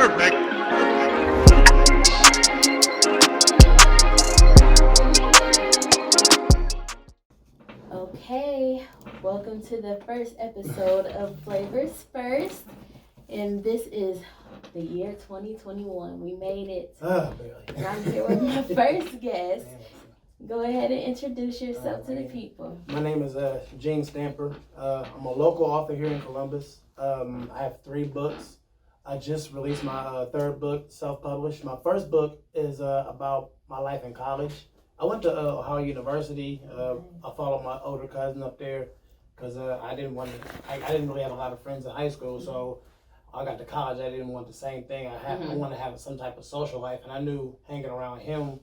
Perfect. Okay, welcome to the first episode of Flavorz First, and this is the year 2021. We made it. Barely. And I'm here with my first guest. Go ahead and introduce yourself to the people. My name is Gene Stamper. I'm a local author here in Columbus. I have 3 books. I just released my 3rd book, self-published. My first book is about my life in college. I went to Ohio University. I followed my older cousin up there because I didn't really have a lot of friends in high school. So I got to college, I didn't want the same thing. I wanted to have some type of social life, and I knew hanging around him,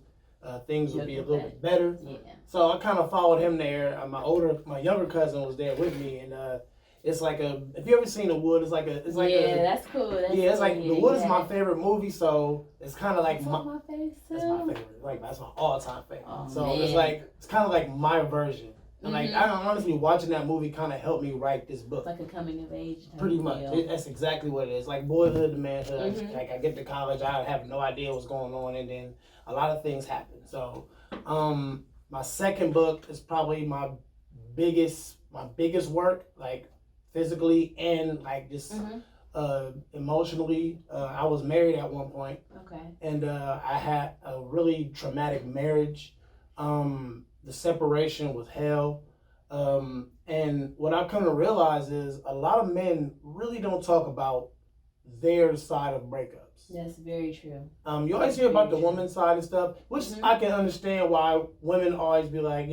things would be a little bit better. Yeah. So I kind of followed him there. My younger cousin was there with me, and it's like if you ever seen The Wood, it's like that's cool. It's like The Wood is my favorite movie, so it's kind of like my favorite too. That's my favorite. Like that's my all-time favorite. Oh, so man. it's kind of like my version. And like I honestly watching that movie kind of helped me write this book. It's like a coming of age. Pretty much, that's exactly what it is. Like boyhood to manhood. Like I get to college, I have no idea what's going on, and then a lot of things happen. So, my second book is probably my biggest work, like physically and like just emotionally. I was married at one point. Okay. And I had a really traumatic marriage. The separation was hell. And what I've come to realize is a lot of men really don't talk about their side of breakups. That's very true. You always hear about the woman's side and stuff, which I can understand why women always be like,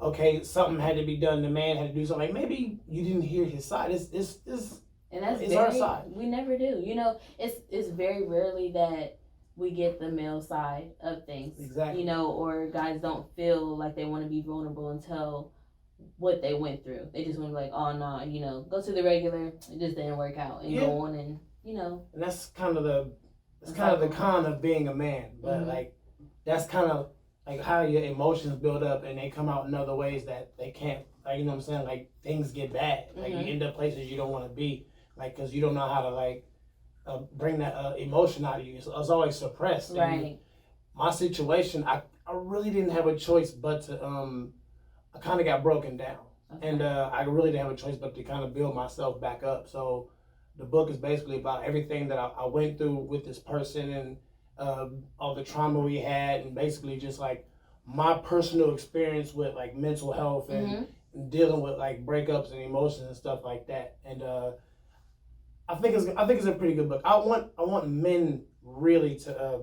okay, something had to be done. The man had to do something. Like maybe you didn't hear his side. And that's it's our side. We never do. It's very rarely that we get the male side of things. Exactly. Or guys don't feel like they want to be vulnerable until what they went through. They just want to be like, oh no, go to the regular. It just didn't work out, and go on and. And that's kind of the con of being a man, but like that's kind of like how your emotions build up and they come out in other ways that they can't. Like you know what I'm saying? Like things get bad. Like you end up places you don't want to be. Like because you don't know how to like bring that emotion out of you. It's always suppressed. Right. And my situation, I really didn't have a choice but to I kind of got broken down, and I really didn't have a choice but to kind of build myself back up. So. The book is basically about everything that I went through with this person and all the trauma we had, and basically just like my personal experience with like mental health and dealing with like breakups and emotions and stuff like that. And I think it's a pretty good book. I want men really to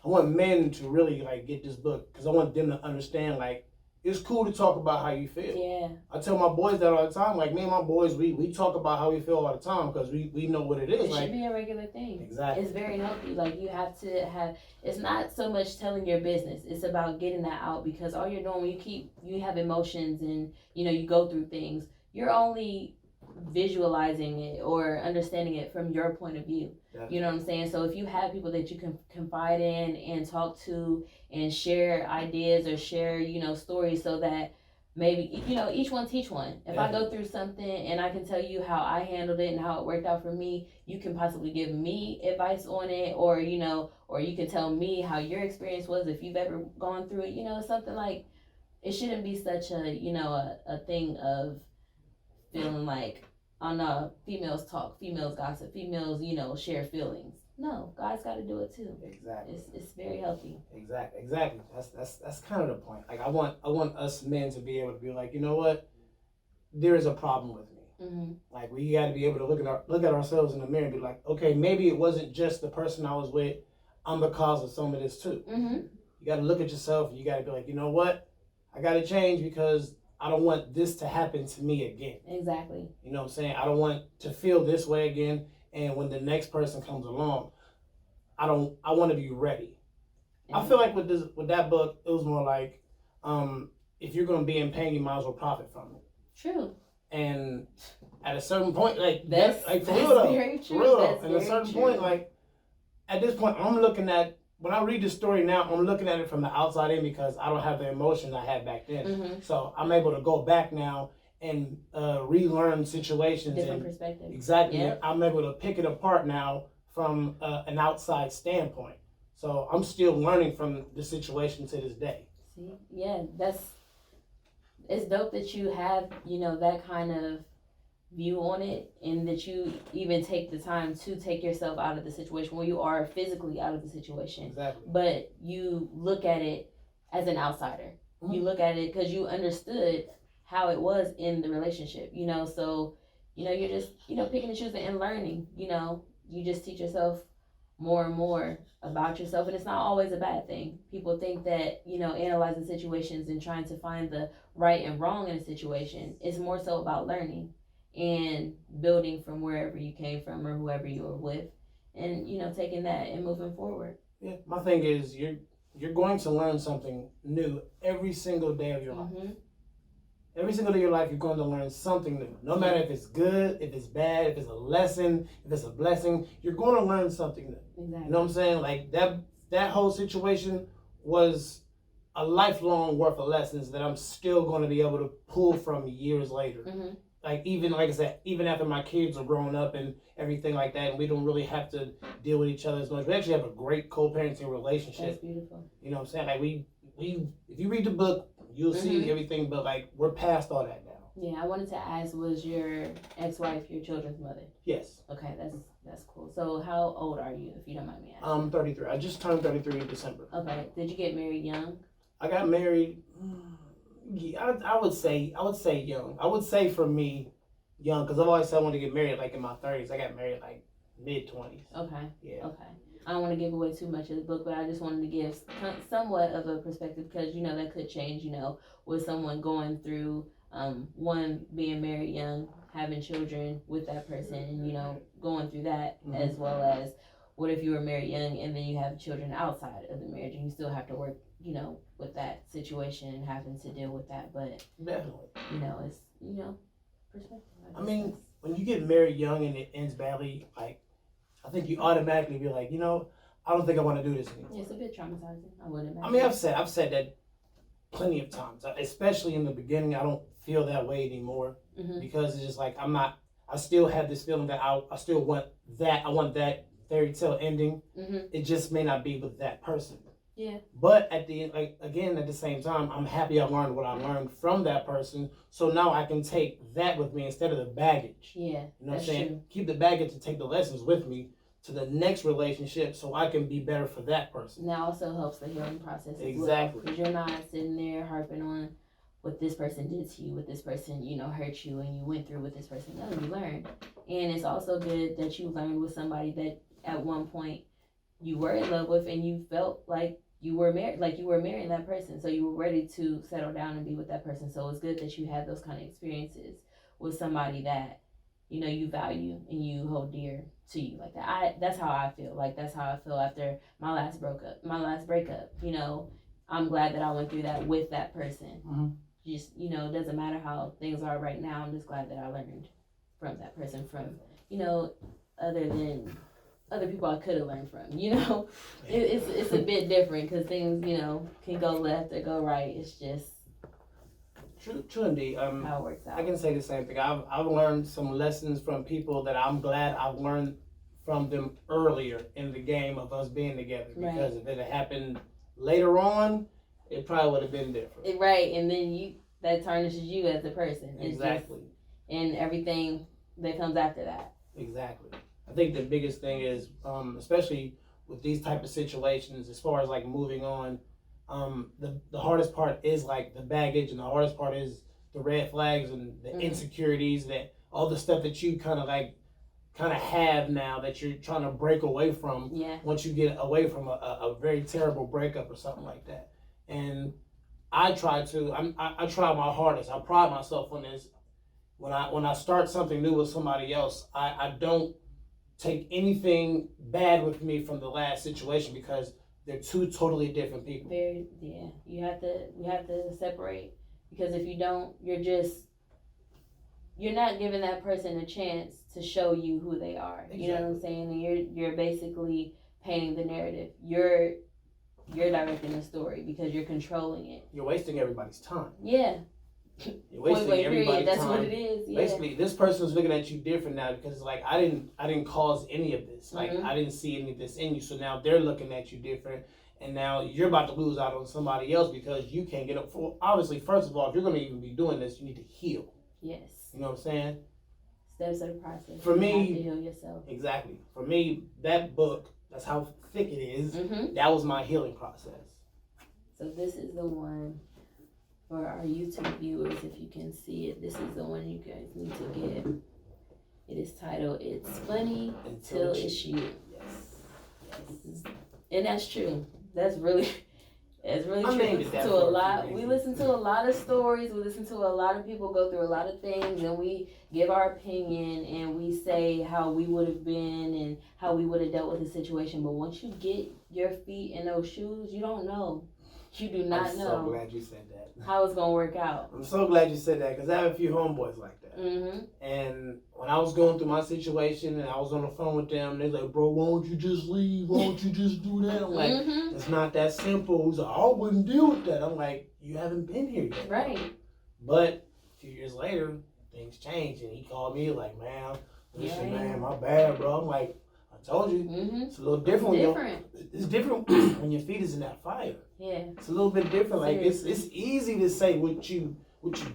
I want men to really like get this book because I want them to understand like. It's cool to talk about how you feel. Yeah. I tell my boys that all the time. Like me and my boys, we talk about how we feel all the time because we know what it is. It should be a regular thing. Exactly. It's very healthy. Like you have to have. It's not so much telling your business. It's about getting that out because all you're doing when you have emotions and you go through things. You're only visualizing it or understanding it from your point of view. Definitely. You know what I'm saying? So if you have people that you can confide in and talk to and share ideas or share, stories so that maybe, each one teach one. If I go through something and I can tell you how I handled it and how it worked out for me, you can possibly give me advice on it or you can tell me how your experience was if you've ever gone through it. Something like it shouldn't be such a thing of feeling like, oh no, females talk, females gossip, females, share feelings. No, guys got to do it too. Exactly. It's very healthy. Exactly. That's kind of the point. Like I want us men to be able to be like, you know what, there is a problem with me. Like we got to be able to look at ourselves in the mirror and be like, okay, maybe it wasn't just the person I was with. I'm the cause of some of this too. You got to look at yourself and you got to be like, you know what, I got to change because I don't want this to happen to me again. Exactly. You know what I'm saying? I don't want to feel this way again. And when the next person comes along, I want to be ready. I feel like with that book, it was more like, if you're going to be in pain, you might as well profit from it. True. And at a certain point, like that's for real though, very true. For real though. At a certain point, like at this point, I'm looking at when I read the story now, I'm looking at it from the outside in because I don't have the emotions I had back then. So I'm able to go back now and relearn situations. Different perspective. Exactly. Yep. I'm able to pick it apart now from an outside standpoint. So I'm still learning from the situation to this day. See, yeah, it's dope that you have, that kind of view on it, and that you even take the time to take yourself out of the situation where you are physically out of the situation. Exactly. But you look at it as an outsider. Mm-hmm. You look at it because you understood how it was in the relationship, so, you're just, picking and choosing and learning, you just teach yourself more and more about yourself, and it's not always a bad thing. People think that, analyzing situations and trying to find the right and wrong in a situation is more so about learning and building from wherever you came from or whoever you were with, and taking that and moving forward. Yeah, my thing is you're going to learn something new every single day of your life. Mm-hmm. Every single day of your life, you're going to learn something new. No matter if it's good, if it's bad, if it's a lesson, if it's a blessing, you're going to learn something new. Exactly. You know what I'm saying? Like that whole situation was a lifelong worth of lessons that I'm still going to be able to pull from years later. Mm-hmm. Like I said, even after my kids are grown up and everything like that, and we don't really have to deal with each other as much. We actually have a great co-parenting relationship. That's beautiful. You know what I'm saying? Like we if you read the book, you'll see everything, but like we're past all that now. Yeah, I wanted to ask, was your ex-wife your children's mother? Yes. Okay, that's cool. So how old are you, if you don't mind me asking? I'm 33. I just turned 33 in December. Okay. Did you get married young? I got married. Yeah, I would say young. I would say for me, young, because I've always said I wanted to get married like in my 30s. I got married like mid-20s. Okay. Yeah. Okay. I don't want to give away too much of the book, but I just wanted to give somewhat of a perspective because, that could change, with someone going through, one, being married young, having children with that person, and, going through that, as well as what if you were married young and then you have children outside of the marriage and you still have to work, with that situation and having to deal with that. But definitely, it's, perspective. I mean, when you get married young and it ends badly, like, I think you automatically be like, I don't think I want to do this anymore. Yeah, it's a bit traumatizing. I would imagine. I mean, I've said that plenty of times, especially in the beginning. I don't feel that way anymore because it's just like I still have this feeling that I still want that. I want that fairy tale ending. It just may not be with that person. Yeah. But at the end, at the same time, I'm happy I learned what I learned from that person. So now I can take that with me instead of the baggage. Yeah. You know what I'm saying? True. Keep the baggage and take the lessons with me to the next relationship so I can be better for that person. And that also helps the healing process as exactly. Because you're not sitting there harping on what this person did to you, what this person, hurt you and you went through with this person. No, you learned. And it's also good that you learned with somebody that at one point you were in love with and you felt like you were marrying that person. So you were ready to settle down and be with that person. So it's good that you had those kind of experiences with somebody that, you value and you hold dear to you like that. That's how I feel. Like that's how I feel after my last breakup. I'm glad that I went through that with that person. Mm-hmm. Just, it doesn't matter how things are right now. I'm just glad that I learned from that person from, other than other people I could have learned from, it's a bit different because things, can go left or go right. It's just true indeed. How it works out. I can say the same thing. I've learned some lessons from people that I'm glad I've learned from them earlier in the game of us being together. Because if it had happened later on, it probably would have been different. Right, and then that tarnishes you as a person. Exactly. And everything that comes after that. Exactly. I think the biggest thing is, especially with these type of situations, as far as like moving on, the hardest part is like the baggage, and the hardest part is the red flags and the insecurities, that all the stuff that you kind of have now that you're trying to break away from. Yeah. Once you get away from a very terrible breakup or something like that, and I try my hardest. I pride myself on this. When I start something new with somebody else, I don't take anything bad with me from the last situation because they're two totally different people. You have to separate, because if you don't, you're not giving that person a chance to show you who they are. Exactly. You know what I'm saying? And you're basically painting the narrative. You're directing the story because you're controlling it. You're wasting everybody's time. Yeah. You're wasting everybody's That's time. what it is. Yeah. Basically, this person's looking at you different now because like I didn't cause any of this. Like Mm-hmm. I didn't see any of this in you. So now they're looking at you different, and now you're about to lose out on somebody else because you can't get up for. Obviously, first of all, if you're going to even be doing this, you need to heal. Yes. You know what I'm saying? Steps of the process. For me, you have to heal yourself. Exactly. For me, that book, that's how thick it is. Mm-hmm. That was my healing process. So this is the one for our YouTube viewers, if you can see it. This is the one you guys need to get. It is titled "It's Funny Until It's You." Yes. And that's true. That's really true. We listen to a lot. We listen to a lot of stories. We listen to a lot of people go through a lot of things, and we give our opinion and we say how we would have been and how we would have dealt with the situation. But once you get your feet in those shoes, you don't know. You do not know. I'm so glad you said that. How it's gonna work out. I'm so glad you said that because I have a few homeboys like that. Mm-hmm. And when I was going through my situation and I was on the phone with them, they're like, "Bro, why don't you just leave? Why don't you just do that?" I'm like, Mm-hmm. "It's not that simple." He's like, "I wouldn't deal with that." I'm like, "You haven't been here yet." Right. But a few years later, things changed, and he called me like, "Man, listen, Yeah. man, my bad, bro." I'm like, "I told you." Mm-hmm. It's a little different. It's different when your feet is in that fire. Yeah. It's a little bit different. Like Seriously. it's easy to say what you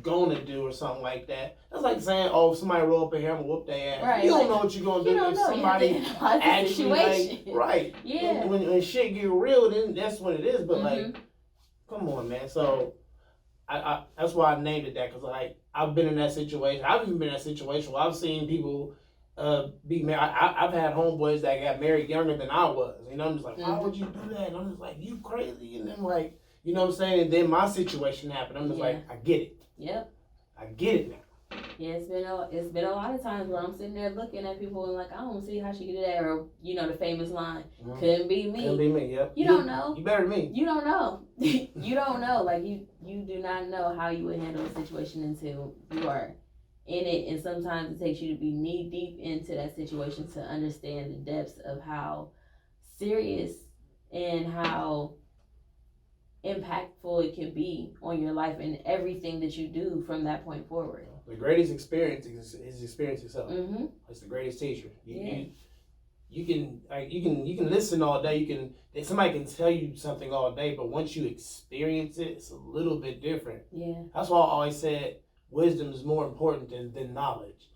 gonna do or something like that. That's like saying, "Oh, if somebody roll up in here, I'm gonna whoop their ass." Right, You don't like, know what you're gonna You do don't if know. somebody You have to analyze the actually situation. like right. Yeah. When shit get real, then that's what it is. But like, Mm-hmm. come on, man. So I that's why I named it that because like I've been in that situation. I've even been in that situation where I've seen people be married. I've had homeboys that got married younger than I was. You know, I'm just like, why would you do that? And I'm just like, you crazy. And then like, you know what I'm saying? And then my situation happened. I'm just like, I get it. Yep. I get it now. Yeah, it's been a lot of times where I'm sitting there looking at people and like, I don't see how she did that, or you know the famous line, couldn't be me. Couldn't be me. Yep. You don't know. You better than me. You don't know. You don't know. Like you do not know how you would handle a situation until you are in it, and sometimes it takes you to be knee deep into that situation to understand the depths of how serious and how impactful it can be on your life and everything that you do from that point forward. The greatest experience is experience yourself. Mm-hmm. It's the greatest teacher. Yeah. You can listen all day. Somebody can tell you something all day, but once you experience it, it's a little bit different. Yeah. That's why I always said wisdom is more important than knowledge,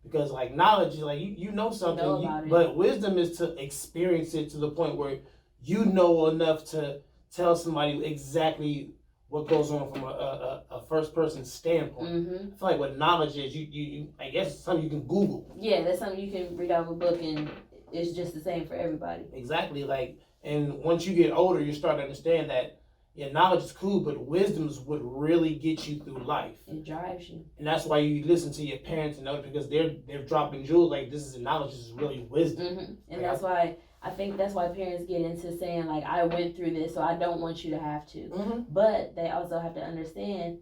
because like knowledge is like you know something, but wisdom is to experience it to the point where you know enough to tell somebody exactly what goes on from a first person standpoint. Mm-hmm. I feel like what knowledge is, you I guess something you can Google. Yeah, that's something you can read out of a book and it's just the same for everybody. Exactly. Like, and once you get older, you start to understand that knowledge is cool, but wisdom is what really gets you through life. It drives you. And that's why you listen to your parents and others, because they're dropping jewels. Like, this is knowledge, this is really wisdom. Mm-hmm. And that's why I think that's why parents get into saying like, I went through this, so I don't want you to have to. Mm-hmm. But they also have to understand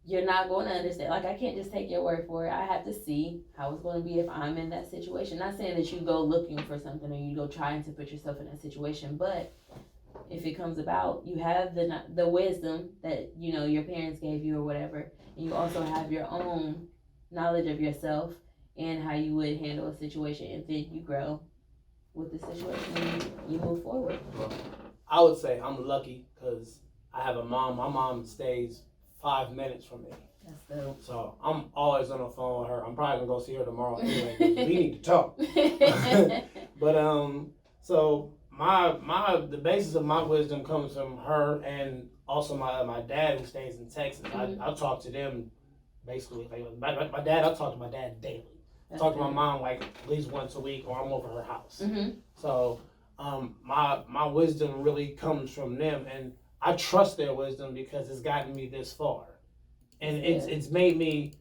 you're not going to understand. Like, I can't just take your word for it. I have to see how it's going to be if I'm in that situation. Not saying that you go looking for something or you go trying to put yourself in that situation, but if it comes about, you have the wisdom that, you know, your parents gave you or whatever, and you also have your own knowledge of yourself and how you would handle a situation, and then you grow with the situation and you move forward. I would say I'm lucky because I have a mom. My mom stays 5 minutes from me. That's dope. So I'm always on the phone with her. I'm probably gonna go see her tomorrow anyway, 'cause we need to talk. But so the basis of my wisdom comes from her, and also my dad who stays in Texas. Mm-hmm. I talk to them basically. Like my dad, I talk to my dad daily. I talk to my mom like at least once a week, or I'm over her house. Mm-hmm. So my wisdom really comes from them, and I trust their wisdom because it's gotten me this far, and it's made me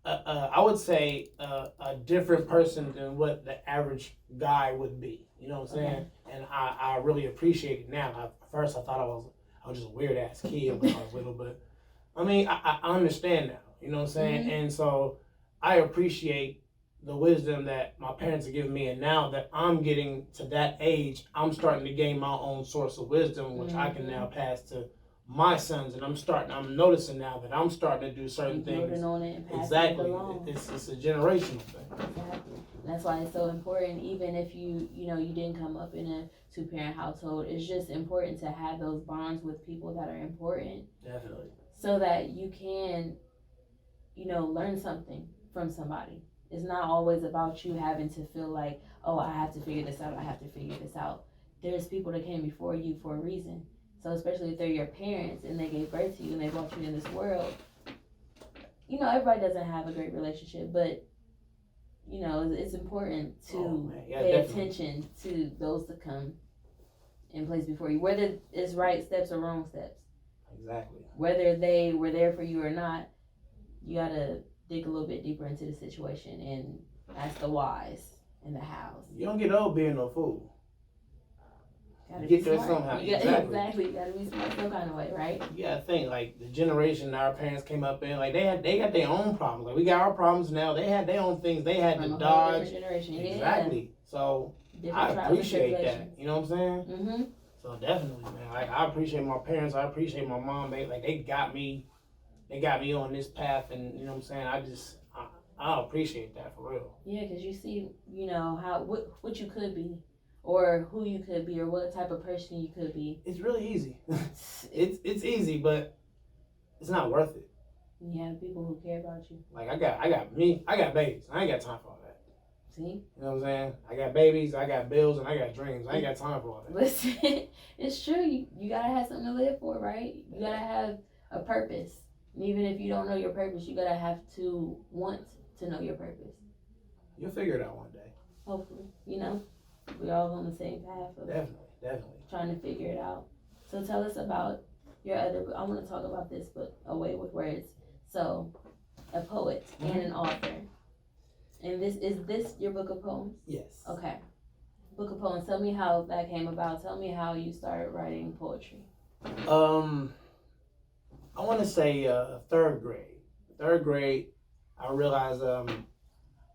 I would say a different person than what the average guy would be. You know what I'm saying? And I really appreciate it now. At first I thought I was just a weird ass kid when I was little, but I mean I understand now. You know what I'm saying? Mm-hmm. And so I appreciate the wisdom that my parents have given me, and now that I'm getting to that age, I'm starting to gain my own source of wisdom, which I can now pass to my sons, and I'm noticing now that I'm starting to do certain things. Building on it and passing Exactly. it along. It's a generational thing. Exactly. That's why it's so important, even if you didn't come up in a 2-parent household, it's just important to have those bonds with people that are important. Definitely. So that you can, learn something from somebody. It's not always about you having to feel like, oh, I have to figure this out, I have to figure this out. There's people that came before you for a reason. So especially if they're your parents and they gave birth to you and they brought you in this world, everybody doesn't have a great relationship, but it's important to pay attention to those that come in place before you, whether it's right steps or wrong steps. Exactly. Whether they were there for you or not, you gotta dig a little bit deeper into the situation and ask the whys and the hows. You don't get old being no fool. Gotta get there smart. somehow. Exactly. You gotta be smart some kind of way, right? You gotta think, like, the generation our parents came up in, like, they got their own problems. Like, we got our problems now. They had their own things. They had to dodge. Generation. Exactly. Yeah. So Different I appreciate that. You know what I'm saying? Mm-hmm. So definitely, man. Like, I appreciate my parents. I appreciate my mom. They got me on this path, and you know what I'm saying. I appreciate that for real. Yeah, because you see, what you could be, or who you could be, or what type of person you could be. It's really easy. it's easy, but it's not worth it. You have people who care about you. Like I got babies. I ain't got time for all that. See? You know what I'm saying? I got babies, I got bills, and I got dreams. I ain't got time for all that. Listen, it's true. You gotta have something to live for, right? You gotta have a purpose. And even if you don't know your purpose, you gotta have to want to know your purpose. You'll figure it out one day. Hopefully, we're all on the same path of Definitely. trying to figure it out. So tell us about your other book. I want to talk about this book, Away with Words. So, a poet and an author. And is this your book of poems? Yes. Okay. Book of poems. Tell me how that came about. Tell me how you started writing poetry. I want to say third grade. Third grade, I realized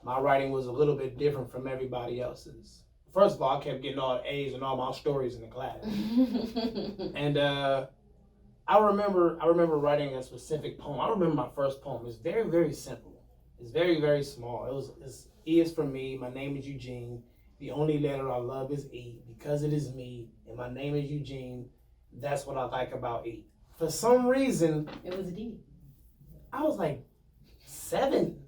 my writing was a little bit different from everybody else's. First of all, I kept getting all A's and all my stories in the class. And I remember writing a specific poem. I remember my first poem. It's very, very simple. It's very, very small. E is for me. My name is Eugene. The only letter I love is E because it is me, and my name is Eugene. That's what I like about E. For some reason, it was D. I was like 7.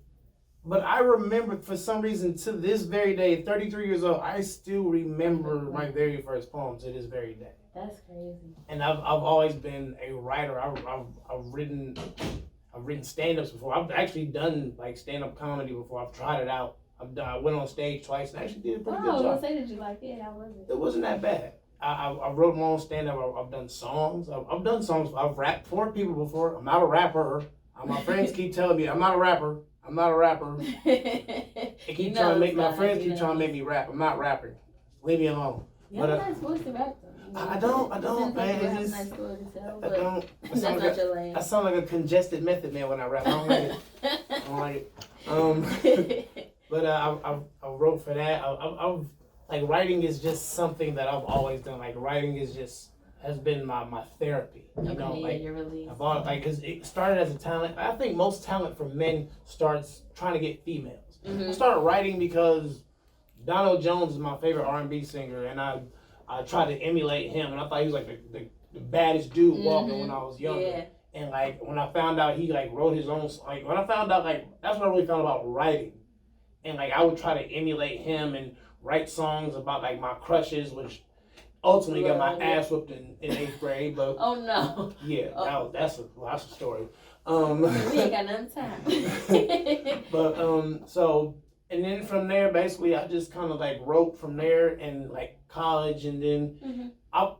But I remember, for some reason, to this very day, 33 years old, I still remember my very first poem to this very day. That's crazy. And I've always been a writer. I've written stand-ups before. I've actually done like stand-up comedy before. I've tried it out. I went on stage twice and actually did a pretty good job. I was gonna say, did you like it? How was it? It wasn't that bad. I wrote my own stand-up. I've done songs. I've done songs. I've rapped for people before. I'm not a rapper. My friends keep telling me I'm not a rapper. They keep trying to make my friends keep trying to make me rap. I'm not rapping. Leave me alone. You have a nice voice to rap though. I don't, man. You have a nice story to tell, but I don't. that's not your lane. I sound like a congested Method Man when I rap. I don't like it. But I wrote for that. I've like, writing is just something that I've always done. Like, writing has been my therapy. You know, like, your release. Cause it started as a talent. I think most talent for men starts trying to get females. Mm-hmm. I started writing because Donald Jones is my favorite R&B singer, and I tried to emulate him, and I thought he was like the baddest dude walking when I was younger. Yeah. And like, when I found out he like wrote his own, like, when I found out, like, that's what I really found about writing. And like, I would try to emulate him and write songs about like my crushes, which ultimately got my ass whooped in 8th grade. But oh no. Yeah, that's a story. We ain't got none time. But so, and then from there, basically, I just kind of like wrote from there in like college, and then I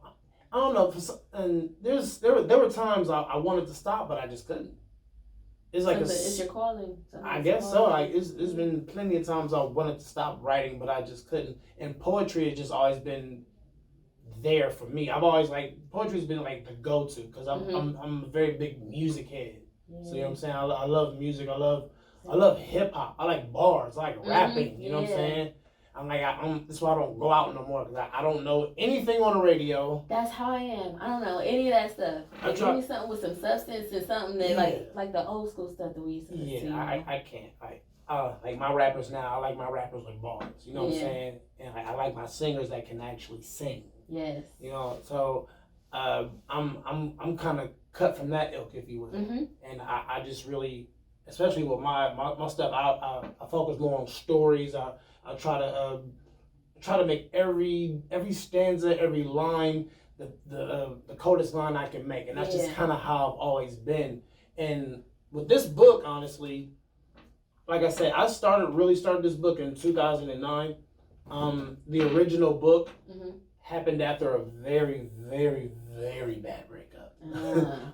don't know. And there were times I wanted to stop, but I just couldn't. It's like it's your calling. I guess so. Like, it's been plenty of times I wanted to stop writing, but I just couldn't. And poetry has just always been there for me. I've always poetry's been like the go-to because I'm a very big music head. Yeah. So you know what I'm saying? I love music. I love hip hop. I like bars. I like rapping. You know what I'm saying? That's why I don't go out no more, because I don't know anything on the radio. That's how I am. I don't know any of that stuff. Like, give me something with some substance and something that like the old school stuff that we used to listen to. I can't. Like my rappers now, I like my rappers with bars. You know what I'm saying? And I like my singers that can actually sing. Yes. You know, so I'm kind of cut from that ilk, if you will. Mm-hmm. And I just really, especially with my stuff, I focus more on stories. I try to make every stanza, every line the coldest line I can make, and that's just kind of how I've always been. And with this book, honestly, like I said, I really started this book in 2009. The original book happened after a very, very, very bad breakup.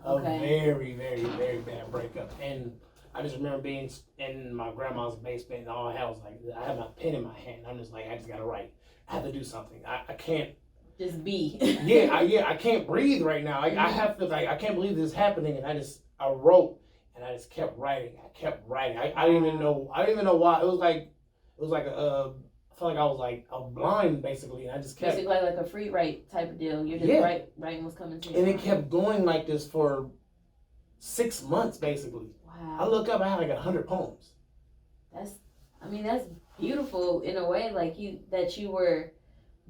A very, very, very bad breakup. And I just remember being in my grandma's basement, and all I had was like, I had my pen in my hand. I'm just like, I just gotta write. I have to do something. I can't just be. I can't breathe right now. I have to, I can't believe this is happening. And I wrote, and I just kept writing. I didn't even know why. It was like I felt like I was like a blind, basically, and I just kept basically like a free write type of deal. You're just writing what's coming to you. And it kept going like this for 6 months, basically. Wow. I look up, I had like 100 poems. That's beautiful in a way, like you were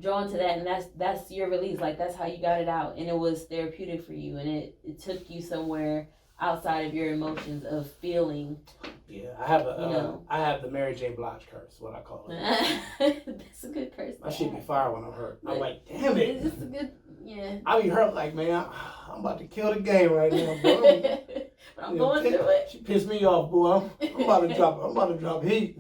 drawn to that, and that's your release. Like, that's how you got it out, and it was therapeutic for you, and it took you somewhere outside of your emotions of feeling. Yeah, I have the Mary J. Blige curse, what I call it. That's a good curse. I should be fired when I'm hurt. I'm like, damn it. It's just a good, I be hurt like, man, I'm about to kill the game right now, boy. But I'm going through it. She pissed me off, boy. I'm about to drop heat.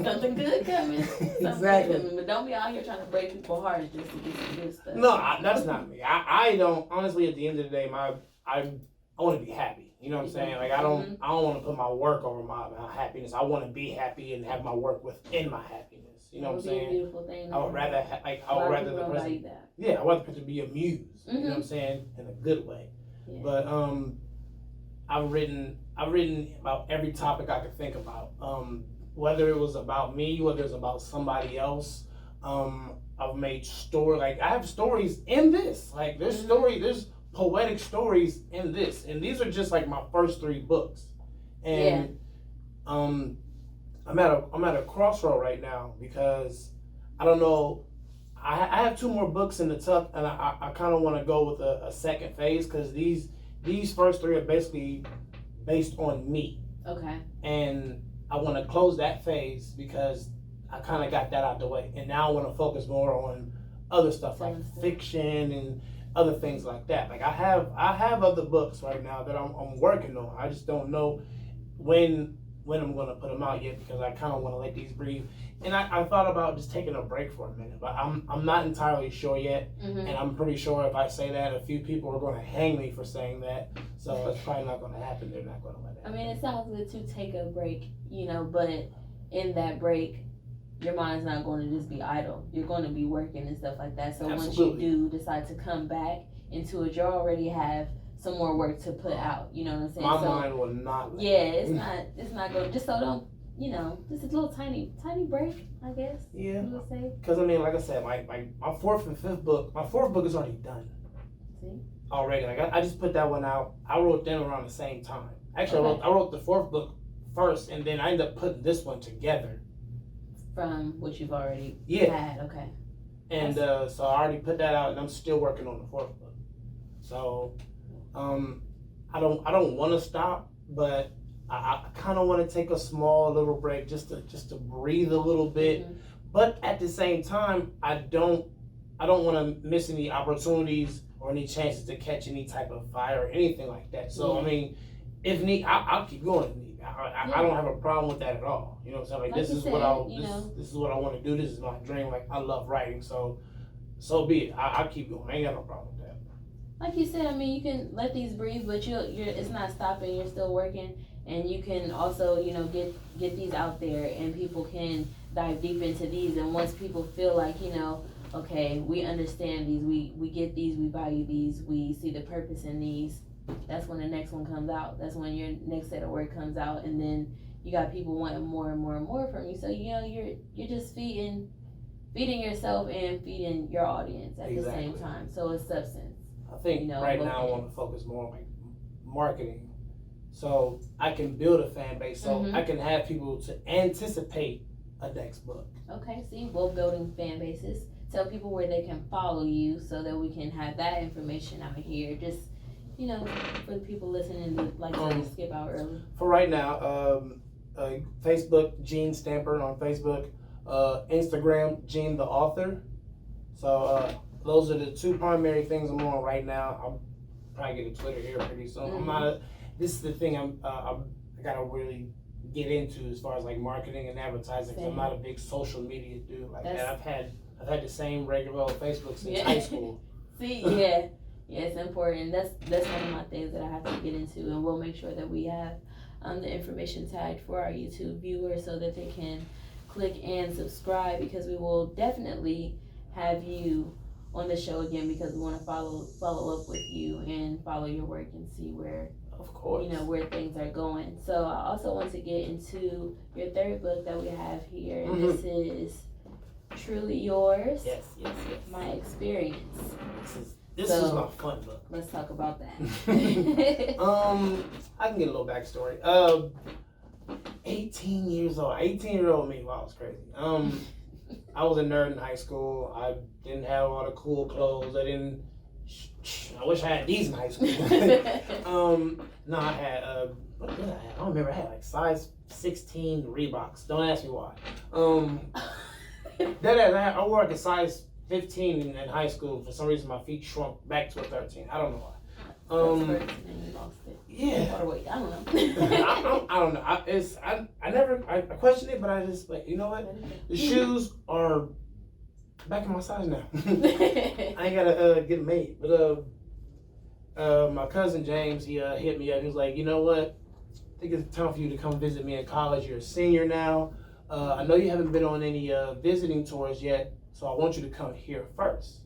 Something good coming. Exactly. Coming. But don't be out here trying to break people's hearts just to get some good stuff. No, that's not me. I don't, honestly, at the end of the day, I want to be happy. You know what I'm saying? Like, I don't want to put my work over my happiness. I want to be happy and have my work within my happiness. You know what I'm saying? A beautiful thing. I would rather the person. Yeah, I want the person to be amused. You know what I'm saying? In a good way. Yeah. But I've written about every topic I could think about. Whether it was about me, whether it's about somebody else. I've made I have stories in this. Like, there's poetic stories in this, and these are just like my first 3 books. And I'm at a crossroad right now, because I don't know. I have 2 more books in the tuck, and I kind of want to go with a second phase, because these first 3 are basically based on me. Okay. And I want to close that phase, because I kind of got that out the way, and now I want to focus more on other stuff like fiction and other things like that. Like, I have other books right now that I'm working on. I just don't know when I'm going to put them out yet, because I kind of want to let these breathe. And I thought about just taking a break for a minute, but I'm not entirely sure yet. And I'm pretty sure if I say that, a few people are going to hang me for saying that. So it's probably not going to happen. They're not going to let it happen. I mean, it sounds good to take a break, but in that break, your mind's not going to just be idle. You're going to be working and stuff like that. So once you do decide to come back into it, you already have some more work to put out. You know what I'm saying? My mind will not. It's not going. Just so don't. Just a little tiny break, I guess. Yeah. You would say. Because I mean, like I said, my 4th and 5th book. My 4th book is already done. See. Already, like I just put that one out. I wrote them around the same time. Actually, I wrote the 4th book first, and then I ended up putting this one together. From what you've already had, okay. And so I already put that out, and I'm still working on the 4th book. So I don't want to stop, but I kind of want to take a small little break just to breathe a little bit. But at the same time, I don't want to miss any opportunities or any chances to catch any type of fire or anything like that. So I mean, if need, I'll keep going if need. I don't have a problem with that at all. You know what I'm saying? Like, this is what I want to do. This is my dream. Like, I love writing, so be it. I'll keep going. I ain't got no problem with that. Like you said, I mean, you can let these breathe, but it's not stopping. You're still working, and you can also, get these out there, and people can dive deep into these. And once people feel like, okay, we understand these, we get these, we value these, we see the purpose in these. That's when the next one comes out. That's when your next set of work comes out, and then you got people wanting more and more and more from you. So you're just feeding yourself and feeding your audience at the same time. So it's substance. I think right now I want to focus more on like marketing, so I can build a fan base, so I can have people to anticipate a next book. Okay, see, both building fan bases. Tell people where they can follow you so that we can have that information out here. Just for the people listening to like to skip out early. For right now, Facebook, Gene Stamper on Facebook. Instagram, Gene the Author. So those are the two primary things I'm on right now. I'll probably get a Twitter here pretty soon. This is the thing I gotta really get into as far as like marketing and advertising. Cause I'm not a big social media dude like that. I've had the same regular old Facebook since high school. See, yeah, it's important. That's one of my things that I have to get into, and we'll make sure that we have the information tagged for our YouTube viewers so that they can click and subscribe, because we will definitely have you on the show again, because we want to follow up with you and follow your work and see where, of course, where things are going. So I also want to get into your third book that we have here, and this is Truly Yours. Yes. My Experience. This is my fun book. Let's talk about that. I can get a little backstory. 18-year-old me. Wow, it's crazy. I was a nerd in high school. I didn't have all the cool clothes. I wish I had these in high school. No, I had, what did I have? I don't remember. I had like size 16 Reeboks. Don't ask me why. I wore like a size 15 in high school. For some reason, my feet shrunk back to a 13. I don't know why. Yeah. Or wait, I don't know. I don't know. I questioned it, but I just like, you know what? The shoes are back in my size now. I ain't gotta get them made. But my cousin James, he hit me up. He was like, you know what? I think it's time for you to come visit me in college. You're a senior now. I know you haven't been on any visiting tours yet, so I want you to come here first.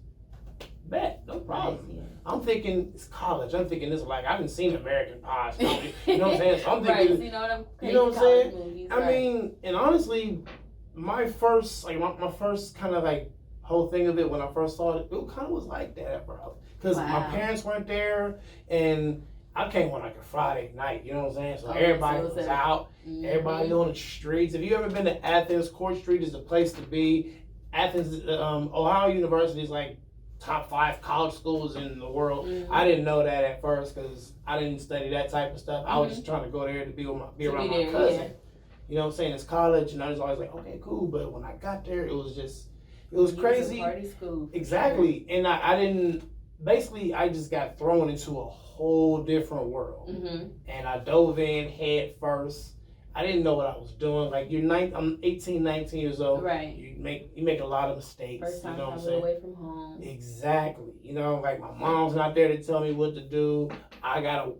Bet, no problem. Yeah. I'm thinking it's college. I'm thinking this like I haven't seen American Pie. You know what I'm saying? So I'm thinking, you know what I'm saying? Movies, I mean, and honestly, my first kind of like whole thing of it when I first saw it, it kind of was like that, bro. Because my parents weren't there, and I came on like a Friday night. You know what I'm saying? So everybody was out. Everybody on the streets. If you ever been to Athens, Court Street is the place to be. Athens, Ohio University is like top 5 college schools in the world. I didn't know that at first because I didn't study that type of stuff. I was just trying to go there to be around my cousin. Yeah. You know what I'm saying? It's college, and I was always like, okay, cool. But when I got there, it was crazy. Party school. Exactly. And I didn't, basically, I just got thrown into a whole different world. And I dove in head first. I didn't know what I was doing. Like I'm 18, 19 years old. Right. You make a lot of mistakes. First time you know what I'm coming saying? away from home. Exactly. You know, like my mom's not there to tell me what to do. I gotta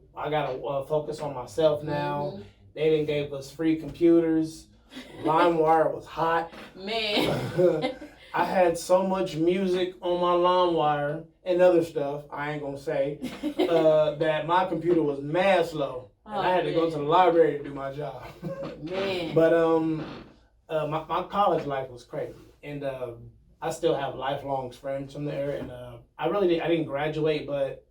focus on myself now. They didn't gave us free computers. LimeWire was hot. Man. I had so much music on my LimeWire and other stuff, I ain't gonna say, that my computer was mad slow. And I had to go to the library to do my job. Man. But my college life was crazy. And I still have lifelong friends from there. And I didn't graduate, but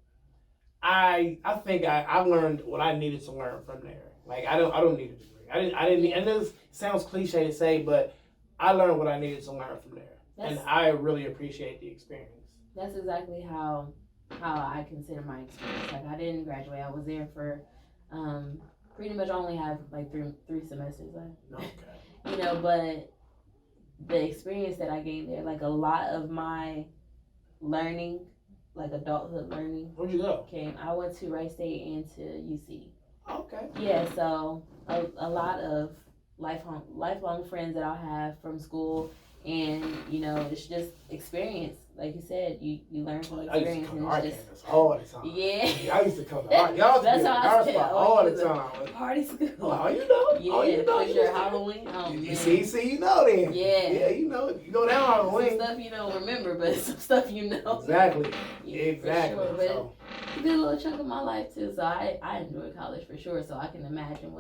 I think I learned what I needed to learn from there. Like I don't need a degree. I didn't. And this sounds cliche to say, but I learned what I needed to learn from there, and I really appreciate the experience. That's exactly how I consider my experience. Like I didn't graduate. I was there for pretty much only have like three semesters left. Okay. But the experience that I gained there, like a lot of my learning, like adulthood learning. Where'd you go? I went to Wright State and to UC. Okay. Yeah, so a lot of lifelong friends that I'll have from school, and it's just experience. Like you said, you learn from experience. I used to come to art campus all the time. Yeah. I used to come to art. Y'all used to be at art spot all the time. Party school. Oh, you know. Yeah, oh, you know. your Halloween. Oh, you see, you know then. Yeah. Yeah, you go down Halloween. Some stuff you don't remember, but some stuff you know. Exactly. Yeah, exactly. For sure. But it's a good little chunk of my life too, so I enjoyed college for sure. So I can imagine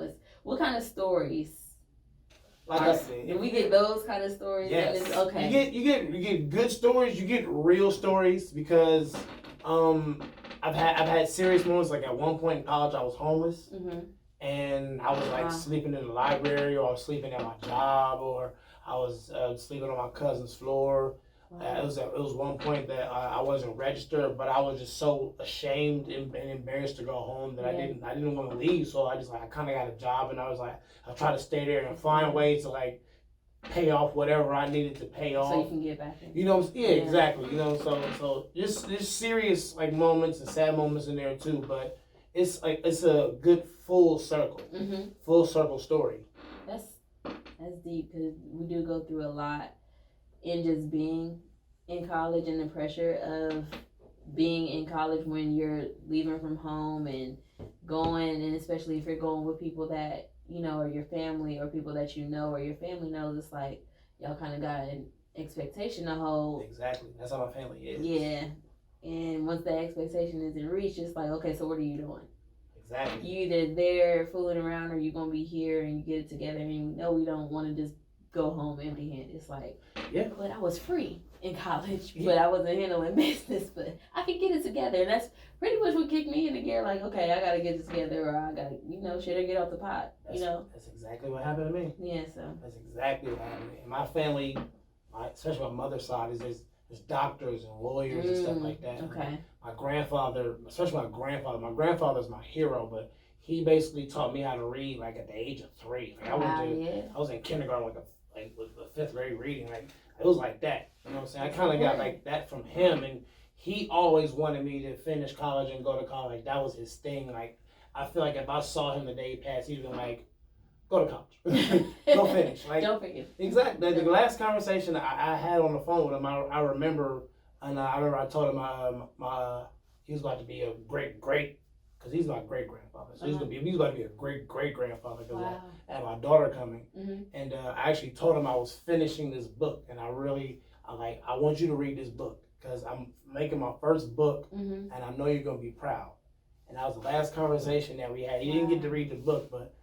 What kind of stories? Like I said, Do we get those kind of stories? Yes. Okay. You get good stories. You get real stories because I've had serious moments. Like at one point in college, I was homeless. And I was like sleeping in the library, or I was sleeping at my job, or I was sleeping on my cousin's floor. It was one point that I wasn't registered, but I was just so ashamed and embarrassed to go home that I didn't want to leave. So I kind of got a job, and I was like, I try to stay there and find ways to like pay off whatever I needed to pay off. So you can get back in. You know, exactly. You know, so just there's serious like moments and sad moments in there too, but it's a good full circle story. That's deep, because we do go through a lot in just being in college, and the pressure of being in college when you're leaving from home and going, and especially if you're going with people that you know are your family, or people that you know or your family knows. It's like y'all kind of got an expectation to hold. Exactly, that's how my family is. Yeah, and once that expectation isn't reached, it's like, okay, so what are you doing? Exactly. You either there fooling around, or you're gonna be here and you get it together. And you know we don't want to just go home empty-handed. It's like, but I was free in college, but I wasn't handling business. But I could get it together, and that's pretty much what kicked me into gear. Like, okay, I gotta get this together, or I gotta, shit, or get off the pot. That's exactly what happened to me. Yeah, so that's exactly what happened to me. And my family, especially my mother's side, is there's doctors and lawyers and stuff like that. Okay. My grandfather, especially my grandfather's my hero, but he basically taught me how to read like at the age of 3. Like I was in kindergarten with the 5th grade reading. Like it was like that. You know what I'm saying? I kind of got like that from him, and he always wanted me to finish college and go to college. That was his thing. Like I feel like if I saw him the day he passed, he'd been like, go to college. Go finish. Like, don't forget. Exactly. The last conversation I had on the phone with him, I remember, and I told him he was about to be a great, because he's my great grandfather. So he's about to be a great grandfather, because I had my daughter coming. And I actually told him I was finishing this book, and I want you to read this book, because I'm making my first book, and I know you're going to be proud. And that was the last conversation that we had. He didn't get to read the book, but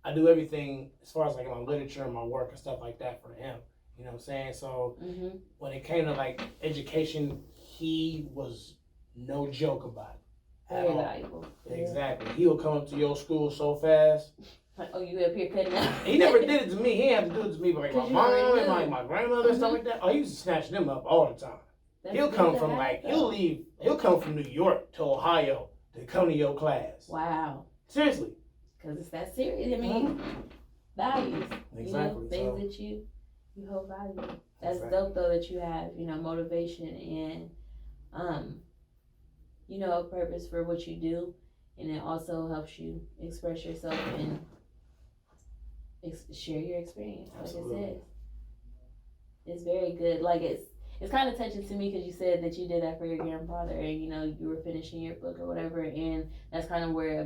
I do everything as far as like my literature and my work and stuff like that for him. You know what I'm saying? So when it came to like education, he was no joke about it. Very valuable. Exactly. He'll come up to your school so fast. Like, oh, you up here cutting out? He never did it to me. He had to do it to me, but like my mom and my grandmother and stuff like that. Oh, he used to snatch them up all the time. He'll come from he'll come from New York to Ohio to come to your class. Wow. Seriously. Because it's that serious. I mean, values. Exactly. Things that you hold value. That's dope though that you have, motivation and a purpose for what you do, and it also helps you express yourself and share your experience. Absolutely. Like I said, it's very good. Like it's kind of touching to me, because you said that you did that for your grandfather, and you were finishing your book or whatever, and that's kind of where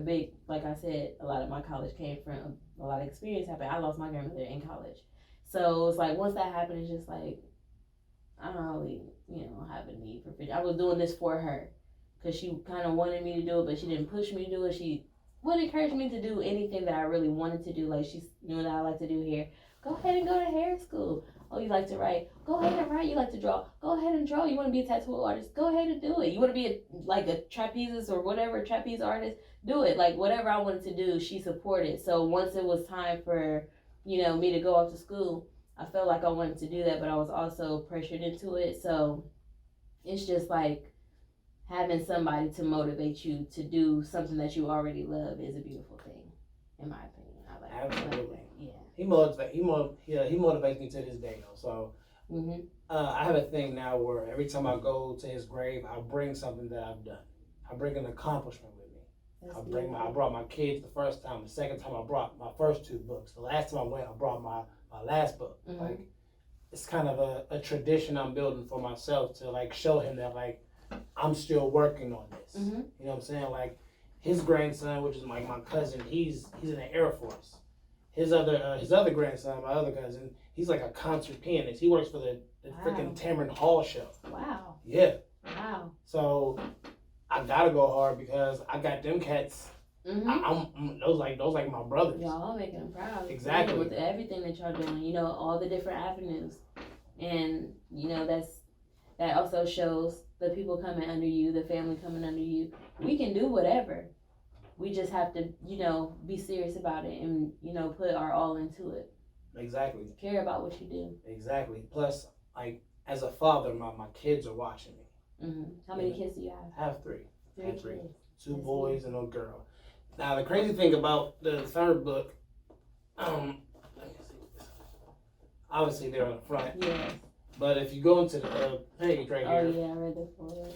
like I said, a lot of my college came from. A lot of experience happened. I lost my grandmother in college, so it's like once that happened, it's just like I don't really have a need for fish. I was doing this for her, because she kind of wanted me to do it, but she didn't push me to do it. She would encourage me to do anything that I really wanted to do. Like she knew that I like to do hair. Go ahead and go to hair school. Oh, you like to write? Go ahead and write. You like to draw? Go ahead and draw. You want to be a tattoo artist? Go ahead and do it. You want to be a trapezist or whatever, trapeze artist? Do it. Like whatever I wanted to do, she supported. So once it was time for, me to go off to school, I felt like I wanted to do that, but I was also pressured into it. So it's just like having somebody to motivate you to do something that you already love is a beautiful thing, in my opinion. Absolutely. Yeah. He motivates me to this day though. So I have a thing now where every time I go to his grave, I bring something that I've done. I bring an accomplishment with me. I brought my kids the first time. The second time I brought my first 2 books. The last time I went, I brought my last book. Like it's kind of a tradition I'm building for myself to like show him that like I'm still working on this. You know what I'm saying? Like his grandson, which is like my cousin, he's in the Air Force. His other grandson, my other cousin, he's like a concert pianist. He works for the freaking Tamron Hall show. Wow. Yeah. Wow. So I gotta go hard because I got them cats Mm-hmm. Those like my brothers. Y'all all making them proud. Exactly. With everything that y'all doing, you know, all the different avenues, and you know that also shows the people coming under you, the family coming under you. We can do whatever. We just have to, you know, be serious about it and, you know, put our all into it. Exactly. Care about what you do. Exactly. Plus, like, as a father, my kids are watching me. Mm-hmm. How many kids do you have? I have three. Three kids. Two boys and a girl. Now, the crazy thing about the third book, let me see. Obviously, they're on the front. Yes. But if you go into the page right here. Oh, yeah, I read the forward.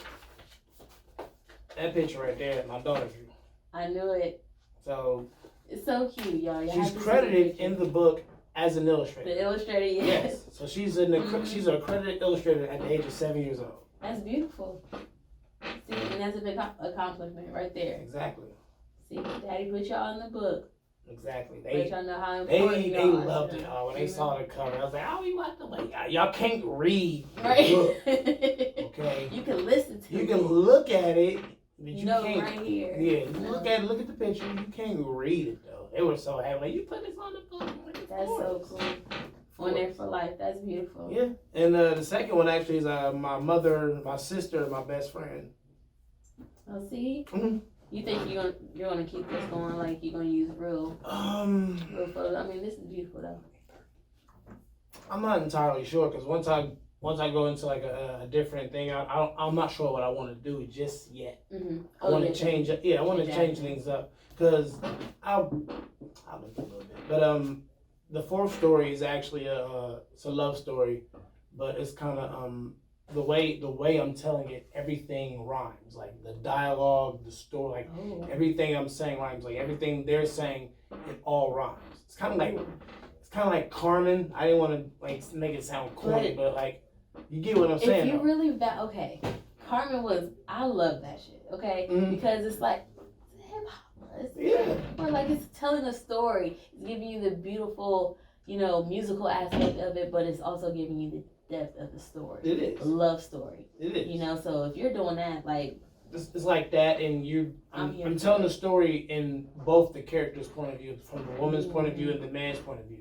That picture right there, my daughter drew. I knew it. So. It's so cute, y'all. She's credited in the book as an illustrator. The illustrator, yes. Yes. So she's an she's an accredited illustrator at the age of 7 years old. That's beautiful. See, and that's a big accomplishment right there. Exactly. See, Daddy put y'all in the book. Exactly. Let y'all know how important they loved it. When they saw the cover, I was like, oh, you have to wait. Y'all can't read the book. Okay. You can listen to it. You can look at it, but you can't. Right here. Yeah. Look at it. Look at the picture. You can't read it though. They were so happy. Like, you put this on the book. Like, that's so cool. On there for life. That's beautiful. Yeah. And the second one actually is my mother, my sister, my best friend. Oh, see. Mm-hmm. You think you're gonna keep this going? Like you're gonna use real photos? I mean, this is beautiful though. I'm not entirely sure because once I go into like a different thing, I'm not sure what I want to do just yet. Mm-hmm. I want to change it. Yeah, I want to change things up because I'll look a little bit. But the fourth story is actually it's a love story, but it's kind of the way I'm telling it, everything rhymes. Like the dialogue, the story, like everything I'm saying rhymes. Like everything they're saying, it all rhymes. It's kind of like Carmen. I didn't want to like make it sound corny, but like you get what I'm saying. If you really okay, Carmen was. I love that shit. Okay, because it's like hip hop. Yeah. Or like it's telling a story. It's giving you the beautiful, you know, musical aspect of it, but it's also giving you the depth of the story. It is. A love story. It is. You know, so if you're doing that, like it's like that, and I'm telling the story in both the characters' point of view, from the woman's point of view and the man's point of view.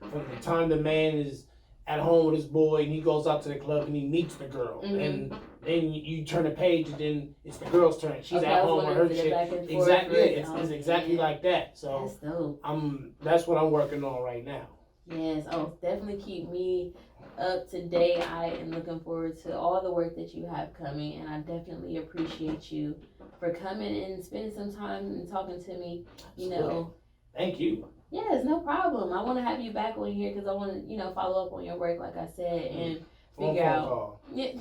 From the time the man is at home with his boy and he goes out to the club and he meets the girl, and then you turn the page and then it's the girl's turn. She's at home with her shit. Exactly. It's exactly like that. So that's dope. That's what I'm working on right now. Yes. Oh, definitely keep me up to date. I am looking forward to all the work that you have coming, and I definitely appreciate you for coming and spending some time and talking to me. You know. Thank you. Yes, no problem. I want to have you back on here because I want to, you know, follow up on your work, like I said, and figure out. Yeah,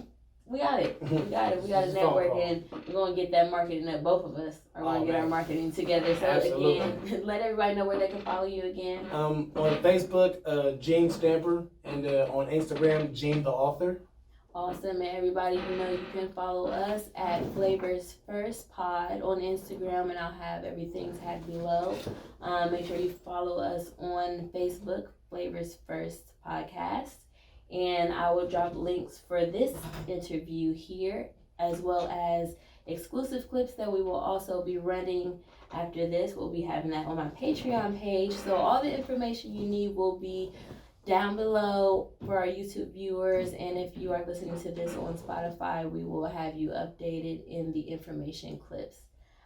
we got it. We got it. We got a network, and we're going to get that marketing up. Both of us are going to get our marketing together. So, again, let everybody know where they can follow you again. On Facebook, Gene Stamper, and on Instagram, Gene the Author. Awesome. And everybody, you know, you can follow us at Flavorz First Pod on Instagram, and I'll have everything tagged below. Make sure you follow us on Facebook, Flavorz First Podcast. And I will drop links for this interview here, as well as exclusive clips that we will also be running after this. We'll be having that on my Patreon page. So all the information you need will be down below for our YouTube viewers. And if you are listening to this on Spotify, we will have you updated in the information clips.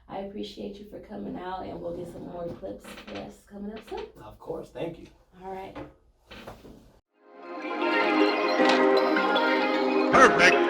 I appreciate you for coming out, and we'll get some more clips for us coming up soon. Of course. Thank you. All right. Perfect.